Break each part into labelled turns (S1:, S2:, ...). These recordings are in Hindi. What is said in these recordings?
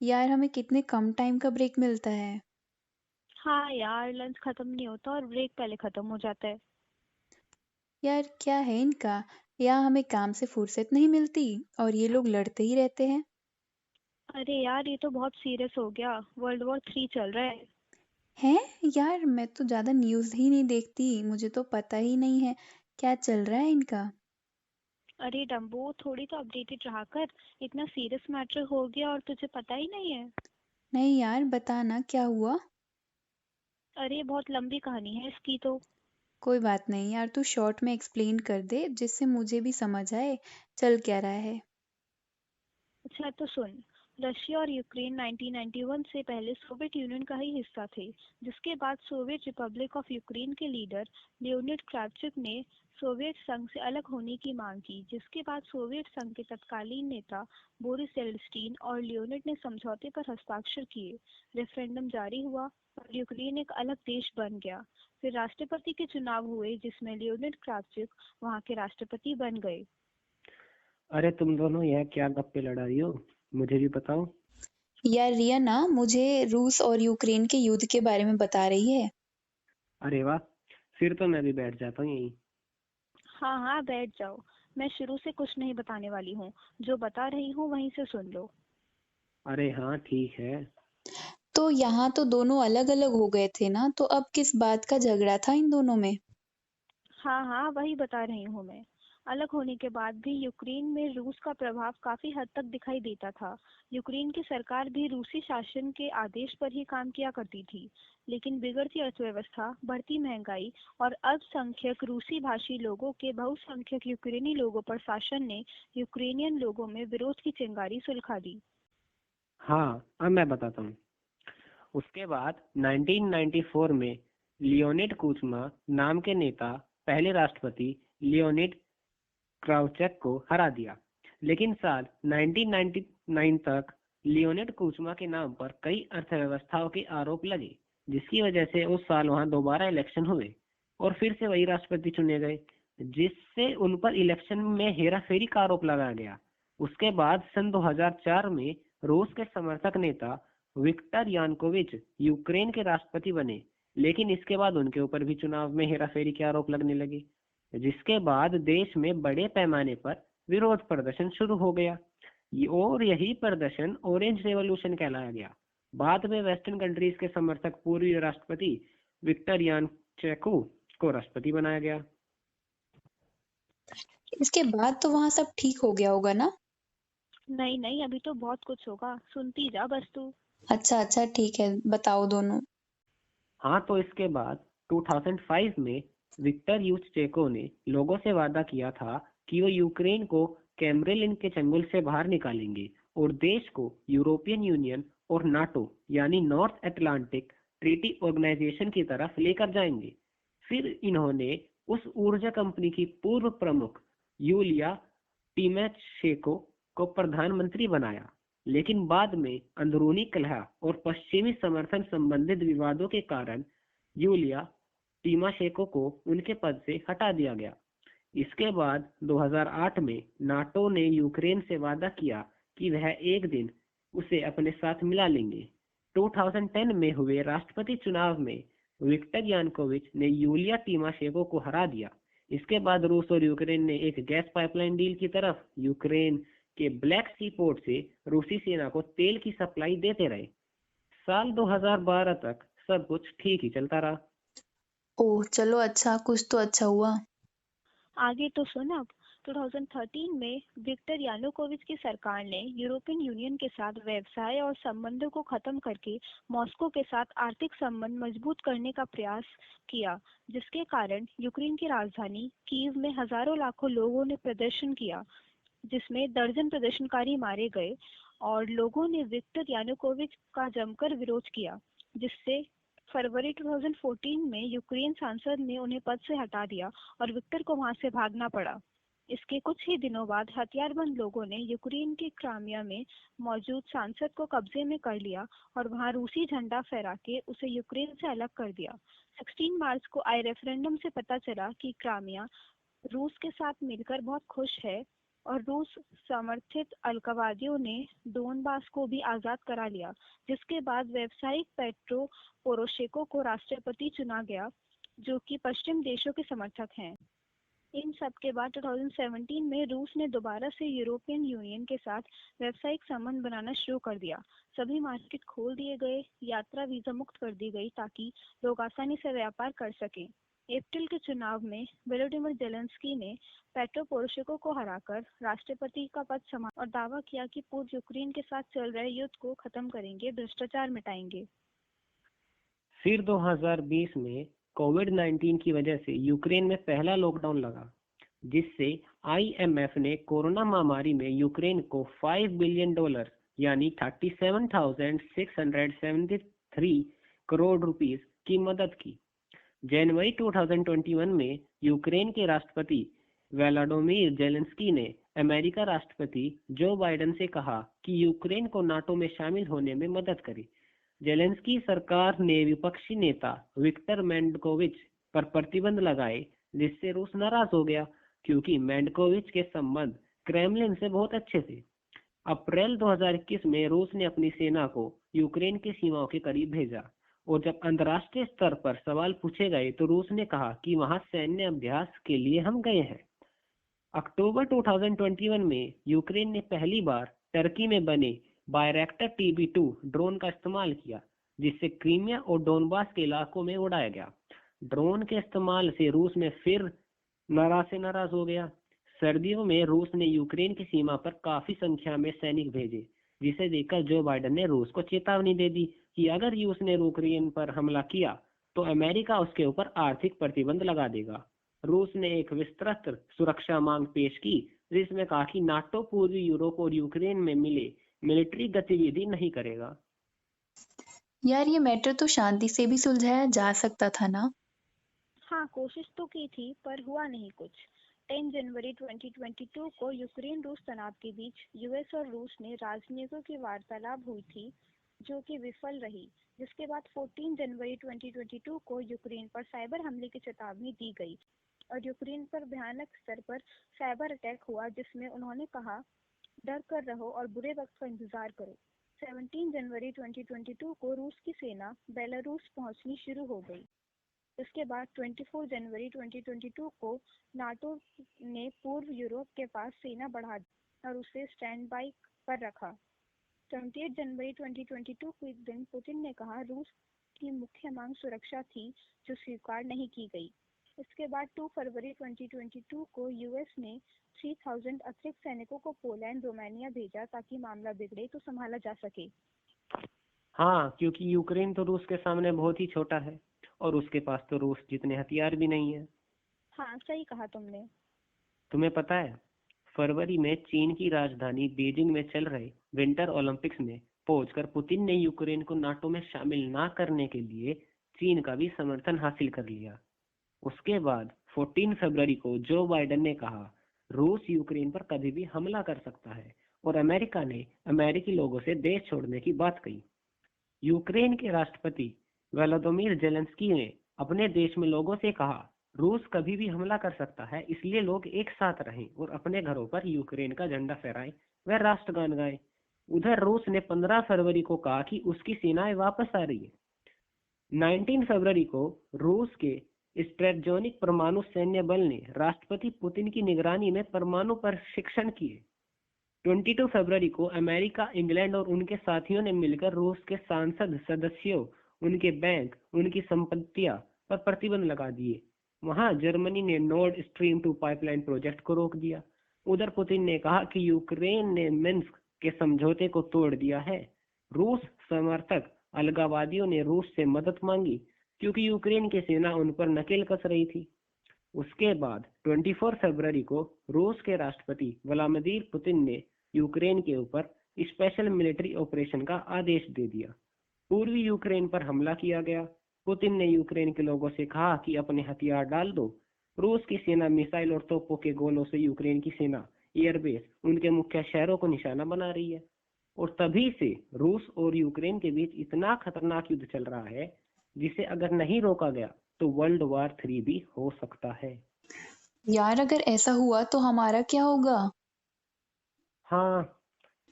S1: यार हमें कितने कम टाइम का ब्रेक मिलता है।
S2: हाँ यार, लंच खत्म नहीं होता और ब्रेक पहले खत्म हो जाता है।
S1: यार क्या है इनका। या हमें काम से फुर्सत नहीं मिलती और ये लोग लड़ते ही रहते हैं।
S2: अरे यार, ये तो बहुत सीरियस हो गया। वर्ल्ड वॉर 3 चल रहा है।
S1: हैं यार, मैं तो ज्यादा न्यूज़ ही नहीं देखती, मुझे तो पता ही नहीं है क्या चल रहा है इनका।
S2: अरे डम्बो, थोड़ी तो अपडेटेड रहा कर। इतना सीरियस मैटर हो गया और तुझे पता ही नहीं है।
S1: नहीं यार, बताना क्या हुआ।
S2: अरे बहुत लंबी कहानी है इसकी तो।
S1: कोई बात नहीं यार, तू शॉर्ट में एक्सप्लेन कर दे जिससे मुझे भी समझ आए चल क्या रहा है।
S2: अच्छा तो सुन। रशिया और यूक्रेन 1991 से पहले सोवियत यूनियन का ही हिस्सा थे। जिसके बाद सोवियत रिपब्लिक ऑफ यूक्रेन के लीडर लियोनिड क्रावचुक ने सोवियत संघ से अलग होने की मांग की, जिसके बाद सोवियत संघ के तत्कालीन नेता बोरिस येल्त्सिन और लियोनिड ने समझौते पर हस्ताक्षर किए। रेफरेंडम जारी हुआ और यूक्रेन एक अलग देश बन गया। फिर राष्ट्रपति के चुनाव हुए जिसमें लियोनिड क्रावचुक वहां के राष्ट्रपति बन गए।
S3: अरे तुम दोनों यह क्या गप्पे लड़ा रही हो? मुझे भी बताओ।
S1: यार रिया ना मुझे रूस और यूक्रेन के युद्ध के बारे में बता रही है।
S3: अरे वाह, फिर तो मैं भी बैठ जाता हूँ यहीं।
S2: हाँ हाँ, बैठ जाओ। मैं शुरू से कुछ नहीं बताने वाली हूँ। जो बता रही हूँ वहीं से सुन लो।
S3: अरे हाँ ठीक है।
S1: तो यहाँ तो दोनों अलग अलग हो गए थे ना, तो अब किस बात का झगड़ा था इन दोनों में।
S2: हाँ हाँ, वही बता रही हूँ मैं। अलग होने के बाद भी यूक्रेन में रूस का प्रभाव काफी हद तक दिखाई देता था। यूक्रेन की सरकार भी रूसी शासन के आदेश पर ही काम किया करती थी। लेकिन बिगड़ती अर्थव्यवस्था, बढ़ती महंगाई और अल्पसंख्यक रूसी भाषी लोगों के बहुसंख्यक यूक्रेनी लोगों पर शासन ने यूक्रेनियन लोगों में विरोध की चिंगारी सुलगा दी।
S3: हाँ अब मैं बताता हूँ। उसके बाद 1994 में लियोनिड कूचमा नाम के नेता पहले राष्ट्रपति लियोनिड क्राउचेक को हरा दिया। लेकिन साल 1999 तक लियोनिड कूचमा के नाम पर कई अर्थव्यवस्थाओं के आरोप लगे, जिसकी वजह से उस साल वहां दोबारा इलेक्शन हुए और फिर से वही राष्ट्रपति चुने गए, जिससे उन पर इलेक्शन में हेराफेरी का आरोप लगाया गया। उसके बाद सन 2004 में रूस के समर्थक नेता विक्टर यानुकोविच यूक्रेन के राष्ट्रपति बने, लेकिन इसके बाद उनके ऊपर भी चुनाव में हेराफेरी के आरोप लगने लगे, जिसके बाद देश में बड़े पैमाने पर विरोध प्रदर्शन शुरू हो गया। और यही प्रदर्शन ऑरेंज रेवोल्यूशन कहलाया गया। बाद में वेस्टर्न कंट्रीज के समर्थक पूर्व राष्ट्रपति विक्टर यानुकोविच को राष्ट्रपति बनाया गया।
S1: इसके बाद तो वहां सब ठीक हो गया होगा ना।
S2: नहीं नहीं, अभी तो बहुत कुछ होगा, सुनती जा बस तू।
S1: अच्छा अच्छा ठीक है, बताओ दोनों।
S3: हाँ तो इसके बाद 2005 में विक्टर यूशचेको ने लोगों से वादा किया था कि वो यूक्रेन को कैमरेलिन के चंगुल से बाहर निकालेंगे और देश को यूरोपियन यूनियन और नाटो यानी नॉर्थ अटलांटिक ट्रीटी ऑर्गेनाइजेशन की तरफ लेकर जाएंगे। फिर इन्होंने उस ऊर्जा कंपनी की पूर्व प्रमुख यूलिया टीमेशेंको को प्रधानमंत्री बनाया। लेकिन बाद में अंदरूनी कलह और पश्चिमी समर्थन संबंधित विवादों के कारण यूलिया टीमाशेंको को उनके पद से हटा दिया गया। इसके बाद 2008 में नाटो ने यूक्रेन से वादा किया कि वह एक दिन उसे अपने साथ मिला लेंगे। 2010 में हुए राष्ट्रपति चुनाव में विक्टर यानुकोविच ने यूलिया टीमाशेंको को हरा दिया। इसके बाद रूस और यूक्रेन ने एक गैस पाइपलाइन डील की तरफ यूक्रेन के ब्लैक सी पोर्ट से रूसी सेना को तेल की सप्लाई देते रहे। साल 2012 तक सब कुछ ठीक ही चलता रहा।
S1: ओह चलो, अच्छा कुछ तो अच्छा हुआ।
S2: आगे तो सुन अब। 2013 में विक्टर यानुकोविच की सरकार ने यूरोपियन यूनियन के साथ व्यवसाय और संबंधों को खत्म करके मॉस्को के साथ आर्थिक संबंध मजबूत करने का प्रयास किया, जिसके कारण यूक्रेन की राजधानी कीव में हजारों लाखों लोगों ने प्रदर्शन किया, जिसमें दर्जन प्रदर्शनकारी मारे गए और लोगों ने विक्टर यानुकोविच का जमकर विरोध किया, जिससे फरवरी 2014 में यूक्रेन सांसद ने उन्हें पद से हटा दिया और विक्टर को वहां से भागना पड़ा। इसके कुछ ही दिनों बाद हथियारबंद लोगों ने यूक्रेन के क्रामिया में मौजूद सांसद को कब्जे में कर लिया और वहां रूसी झंडा फहरा के उसे यूक्रेन से अलग कर दिया। 16 मार्च को आए रेफरेंडम से पता चला कि क्रामिया रूस के साथ मिलकर बहुत खुश है और रूस समर्थित अलगाववादियों ने डोनबास को भी आज़ाद करा लिया, जिसके बाद व्यावसायिक पेट्रो पोरोशेंको को राष्ट्रपति चुना गया, जो कि पश्चिम देशों के समर्थक हैं। इन सब के बाद 2017 में रूस ने दोबारा से यूरोपियन यूनियन के साथ व्यावसायिक संबंध बनाना शुरू कर दिया। सभी मार्केट खोल दिए गए, यात्रा वीजा मुक्त कर दी गई ताकि लोग आसानी से व्यापार कर सकें। अप्रैल के चुनाव में वोलोडिमिर जेलेंस्की ने पेट्रो पोरोशेंको को हराकर राष्ट्रपति का पद संभाला और दावा किया कि पूर्व यूक्रेन के साथ चल रहे युद्ध को खत्म करेंगे, भ्रष्टाचार मिटाएंगे।
S3: फिर 2020 में कोविड-19 की वजह से यूक्रेन में पहला लॉकडाउन लगा, जिससे आईएमएफ ने कोरोना महामारी में यूक्रेन को $5 बिलियन यानी 37,673 करोड़ रुपीस की मदद की। जनवरी 2021 में यूक्रेन के राष्ट्रपति व्लादिमीर जेलेंस्की ने अमेरिका राष्ट्रपति जो बाइडेन से कहा कि यूक्रेन को नाटो में शामिल होने में मदद करे। जेलेंस्की सरकार ने विपक्षी नेता विक्टर मेंडकोविच पर प्रतिबंध लगाए, जिससे रूस नाराज हो गया क्योंकि मेंडकोविच के संबंध क्रेमलिन से बहुत अच्छे थे। अप्रैल 2021 में रूस ने अपनी सेना को यूक्रेन की सीमाओं के करीब भेजा और जब अंतर्राष्ट्रीय स्तर पर सवाल पूछे गए तो रूस ने कहा कि वहां सैन्य अभ्यास के लिए हम गए हैं। अक्टूबर 2021 में यूक्रेन ने पहली बार टर्की में बने बायरैक्टर TB2 ड्रोन का इस्तेमाल किया, जिससे क्रीमिया और डोनबास के इलाकों में उड़ाया गया। ड्रोन के इस्तेमाल से रूस में फिर नाराज हो गया। सर्दियों में रूस ने यूक्रेन की सीमा पर काफी संख्या में सैनिक भेजे, जिसे देखकर जो बाइडेन ने रूस को चेतावनी दे दी कि अगर रूस ने यूक्रेन पर हमला किया तो अमेरिका उसके ऊपर आर्थिक प्रतिबंध लगा देगा। रूस ने एक विस्तृत सुरक्षा मांग पेश की, जिसमें कहा कि नाटो पूर्वी यूरोप और यूक्रेन में मिलिट्री गतिविधि नहीं करेगा।
S1: यार, ये मैटर तो शांति से भी सुलझाया जा सकता था ना?
S2: हाँ, कोशिश तो की थी पर हुआ नहीं कुछ। 10 जनवरी 2022 को यूक्रेन रूस तनाव के बीच यूएस और रूस ने राजनयिकों की वार्तालाप हुई थी, जो कि विफल रही, जिसके बाद 14 जनवरी 2022 को यूक्रेन पर साइबर हमले की चेतावनी दी गई और यूक्रेन पर भयानक स्तर पर साइबर अटैक हुआ, जिसमें उन्होंने कहा, डर कर रहो और बुरे वक्त का इंतजार करो। 17 जनवरी 2022 को रूस की सेना बेलारूस पहुंचनी शुरू हो गई। इसके बाद 24 जनवरी 2022 को नाटो ने पूर्व यूरोप के पास सेना बढ़ा दी और उसे स्टैंड बाई पर रखा। 28 जनवरी 2022 के दिन पुतिन ने कहा रूस की मुख्य मांग सुरक्षा थी, जो स्वीकार नहीं की गई। इसके बाद 2 फरवरी 2022 को यूएस ने 3000 अतिरिक्त सैनिकों को पोलैंड रोमानिया भेजा ताकि मामला बिगड़े तो संभाला जा सके।
S3: हाँ, क्योंकि यूक्रेन तो रूस के सामने बहुत ही छोटा है और उसके पास तो रूस जितने हथियार भी नहीं है।
S2: हाँ, सही कहा तुमने।
S3: तुम्हें पता है, फरवरी में चीन की राजधानी बीजिंग में चल रहे विंटर ओलंपिक्स में पहुंचकर पुतिन ने यूक्रेन को नाटो में शामिल ना करने के लिए चीन का भी समर्थन हासिल कर लिया। उसके बाद 14 फरवरी को जो बाइडेन ने कहा रूस यूक्रेन पर कभी भी हमला कर सकता है और अमेरिका ने अमेरिकी लोगों से देश छोड़ने की बात कही। यूक्रेन के राष्ट्रपति व्लादिमीर जेलेंस्की ने अपने देश में लोगों से कहा रूस कभी भी हमला कर सकता है, इसलिए लोग एक साथ रहें और अपने घरों पर यूक्रेन का झंडा फहराएं व राष्ट्रगान गाएं। उधर रूस ने 15 फरवरी को कहा कि उसकी सेनाएं वापस आ रही है। 19 फरवरी को रूस के स्ट्रेटजोनिक परमाणु सैन्य बल ने राष्ट्रपति पुतिन की निगरानी में परमाणु प्रशिक्षण किए। 22 फरवरी को अमेरिका, इंग्लैंड और उनके साथियों ने मिलकर रूस के सांसद सदस्यों, उनके बैंक, उनकी संपत्तियां पर प्रतिबंध लगा दिए। वहां जर्मनी ने नॉर्ड स्ट्रीम 2 पाइपलाइन प्रोजेक्ट को रोक दिया। उधर पुतिन ने कहा कि यूक्रेन ने मिन्स्क के समझौते को तोड़ दिया है। रूस समर्थक अलगाववादियों ने रूस से मदद मांगी क्योंकि यूक्रेन की सेना उन पर नकेल कस रही थी। उसके बाद 24 फरवरी को रूस के राष्ट्रपति व्लादिमीर पुतिन ने यूक्रेन के ऊपर स्पेशल मिलिट्री ऑपरेशन का आदेश दे दिया। पूर्वी यूक्रेन पर हमला किया गया। पुतिन ने यूक्रेन के लोगों से कहा कि अपने हथियार डाल दो। रूस की सेना मिसाइल और तोपों के गोलों से यूक्रेन की सेना एयरबेस, उनके मुख्य शहरों को निशाना बना रही है और तभी से रूस और यूक्रेन के बीच इतना खतरनाक युद्ध चल रहा है, जिसे अगर नहीं रोका गया तो वर्ल्ड वॉर 3 भी हो सकता है।
S1: यार, अगर ऐसा हुआ तो हमारा क्या होगा?
S3: हाँ,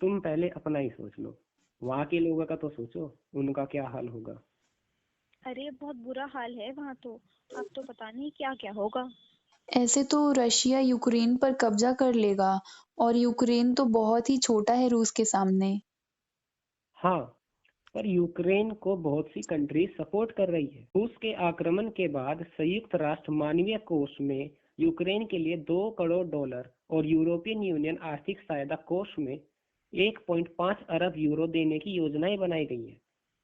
S3: तुम पहले अपना ही सोच लो, वहाँ के लोगों का तो सोचो, उनका क्या हाल होगा।
S2: अरे बहुत बुरा हाल है वहाँ तो। अब तो पता नहीं क्या क्या होगा।
S1: ऐसे तो रशिया यूक्रेन पर कब्जा कर लेगा और यूक्रेन तो बहुत ही छोटा है रूस के सामने।
S3: हाँ, पर यूक्रेन को बहुत सी कंट्रीज सपोर्ट कर रही है। रूस के आक्रमण के बाद संयुक्त राष्ट्र मानवीय कोष में यूक्रेन के लिए $2 करोड़ और यूरोपियन यूनियन आर्थिक सहायता कोष में 1.5 अरब यूरो देने की योजनाएं बनाई गई हैं।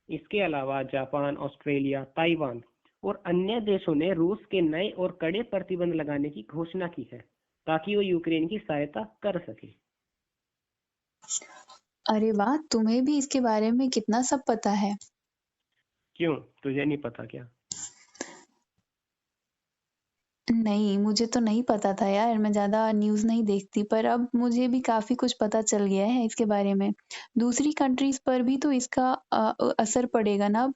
S3: इसके अलावा जापान, ऑस्ट्रेलिया, ताइवान और अन्य देशों ने रूस के नए और कड़े प्रतिबंध लगाने की घोषणा की है, ताकि वो यूक्रेन की सहायता कर सके।
S1: अरे वाह, तुम्हें भी इसके बारे में कितना सब पता है।
S3: क्यों, तुझे नहीं पता क्या?
S1: नहीं, मुझे तो नहीं पता था यार, मैं ज़्यादा न्यूज़ नहीं देखती, पर अब मुझे भी काफ़ी कुछ पता चल गया है इसके बारे में। दूसरी कंट्रीज़ पर भी तो इसका असर पड़ेगा ना अब?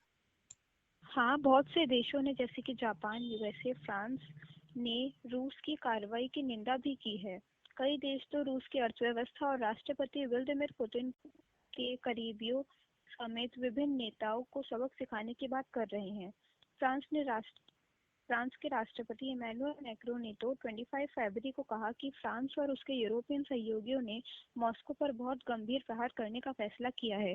S2: हाँ, बहुत से देशों ने जैसे कि जापान, यूएसए, फ्रांस ने रूस की कार्रवाई की निंदा भी की है। कई देश तो रूस की अर्थव्यवस्था और राष्ट्रपति व्लादिमीर पुतिन के करीबियों समेत विभिन्न नेताओं को सबक सिखाने की बात कर रहे हैं। फ्रांस के राष्ट्रपति इमैनुअल मैक्रों ने तो 25 फरवरी को कहा कि फ्रांस और उसके यूरोपियन सहयोगियों ने मॉस्को पर बहुत गंभीर प्रहार करने का फैसला किया है।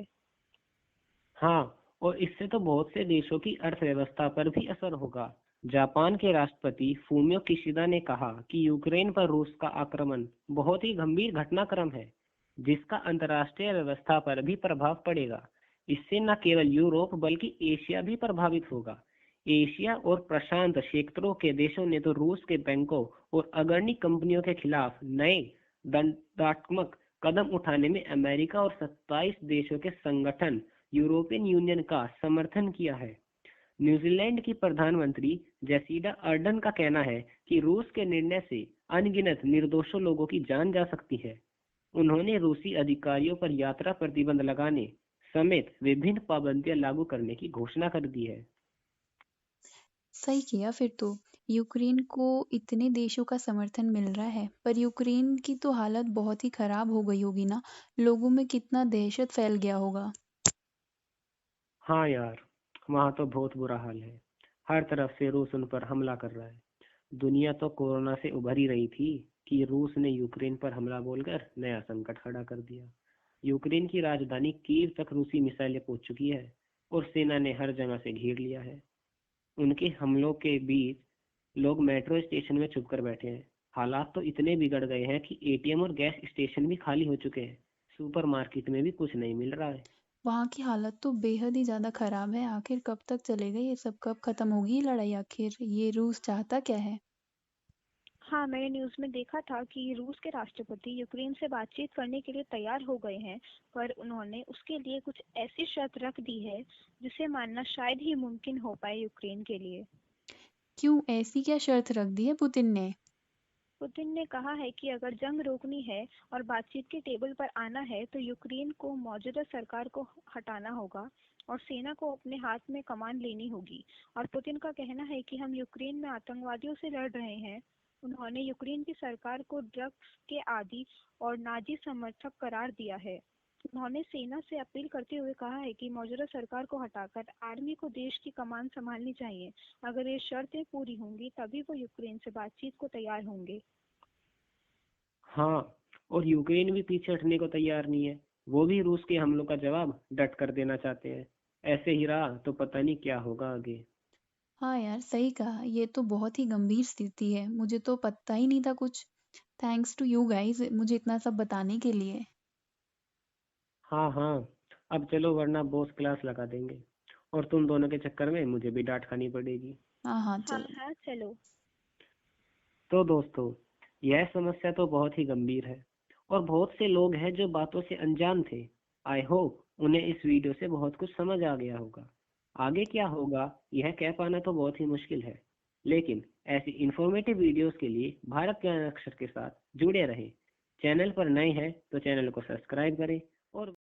S3: हाँ, और इससे तो बहुत से देशों की अर्थव्यवस्था पर भी असर होगा। जापान के राष्ट्रपति फूमियो किशिदा ने कहा कि यूक्रेन पर रूस का आक्रमण बहुत ही गंभीर घटनाक्रम है, जिसका अंतर्राष्ट्रीय व्यवस्था पर भी प्रभाव पड़ेगा। इससे न केवल यूरोप बल्कि एशिया भी प्रभावित होगा। एशिया और प्रशांत क्षेत्रों के देशों ने तो रूस के बैंकों और अग्रणी कंपनियों के खिलाफ नए दंडात्मक कदम उठाने में अमेरिका और 27 देशों के संगठन यूरोपियन यूनियन का समर्थन किया है। न्यूजीलैंड की प्रधानमंत्री जेसिडा अर्डन का कहना है कि रूस के निर्णय से अनगिनत निर्दोषों लोगों की जान जा सकती है। उन्होंने रूसी अधिकारियों पर यात्रा प्रतिबंध लगाने समेत विभिन्न पाबंदियां लागू करने की घोषणा कर दी है।
S1: सही किया फिर तो। यूक्रेन को इतने देशों का समर्थन मिल रहा है, पर यूक्रेन की तो हालत बहुत ही खराब हो गई होगी ना। लोगों में कितना दहशत फैल गया होगा।
S3: हाँ यार, वहाँ तो बहुत बुरा हाल है। हर तरफ से रूस उन पर हमला कर रहा है। दुनिया तो कोरोना से उभर ही रही थी कि रूस ने यूक्रेन पर हमला बोलकर नया संकट खड़ा कर दिया। यूक्रेन की राजधानी कीव तक रूसी मिसाइलें पहुंच चुकी है और सेना ने हर जगह से घेर लिया है। उनके हमलों के बीच लोग मेट्रो स्टेशन में छुपकर बैठे हैं। हालात तो इतने बिगड़ गए हैं कि एटीएम और गैस स्टेशन भी खाली हो चुके हैं। सुपरमार्केट में भी कुछ नहीं मिल रहा है।
S1: वहाँ की हालत तो बेहद ही ज़्यादा खराब है। आखिर कब तक चलेगा ये सब, कब खत्म होगी ये लड़ाई? आखिर ये रूस चाहता क्या है?
S2: हाँ, मैंने न्यूज़ में देखा था कि रूस के राष्ट्रपति यूक्रेन से बातचीत करने के लिए तैयार हो गए हैं, पर उन्होंने उसके लिए कुछ ऐसी शर्त रख दी है जिसे मानना शायद ही मुमकिन हो पाए यूक्रेन के लिए।
S1: क्यों, ऐसी क्या शर्त रख दी है पुतिन ने?
S2: पुतिन ने कहा है कि अगर जंग रोकनी है और बातचीत के टेबल पर आना है तो यूक्रेन को मौजूदा सरकार को हटाना होगा और सेना को अपने हाथ में कमान लेनी होगी। और पुतिन का कहना है कि हम यूक्रेन में आतंकवादियों से लड़ रहे हैं। उन्होंने यूक्रेन की सरकार को ड्रग्स के आदी और नाजी समर्थक करार दिया है। उन्होंने सेना से अपील करते हुए कहा है कि मौजूदा सरकार को हटाकर आर्मी को देश की कमान संभालनी चाहिए। अगर ये शर्तें पूरी होंगी तभी वो यूक्रेन से बातचीत को तैयार होंगे।
S3: हाँ, और यूक्रेन भी पीछे हटने को तैयार नहीं है। वो भी रूस के हमलों का जवाब डट कर देना चाहते हैं। ऐसे ही रहा तो पता नहीं क्या होगा आगे।
S1: हाँ यार, सही कहा, ये तो बहुत ही गंभीर स्थिति है। मुझे तो पता ही नहीं था कुछ। थैंक्स टू यू गाइस मुझे इतना सब बताने के लिए।
S3: हाँ हाँ, अब चलो वरना बॉस क्लास लगा देंगे और तुम दोनों के चक्कर में मुझे भी डांट खानी पड़ेगी।
S1: हाँ हाँ,
S2: हाँ
S1: चलो।
S2: हाँ, चलो।
S3: तो दोस्तों, यह समस्या तो बहुत ही गंभीर है और बहुत से लोग हैं जो बातों से अनजान थे। आई होप उन्हें इस वीडियो से बहुत कुछ समझ आ गया होगा। आगे क्या होगा यह कह पाना तो बहुत ही मुश्किल है, लेकिन ऐसी इंफॉर्मेटिव वीडियोस के लिए भारत ज्ञान अक्षर के साथ जुड़े रहें। चैनल पर नए हैं तो चैनल को सब्सक्राइब करें और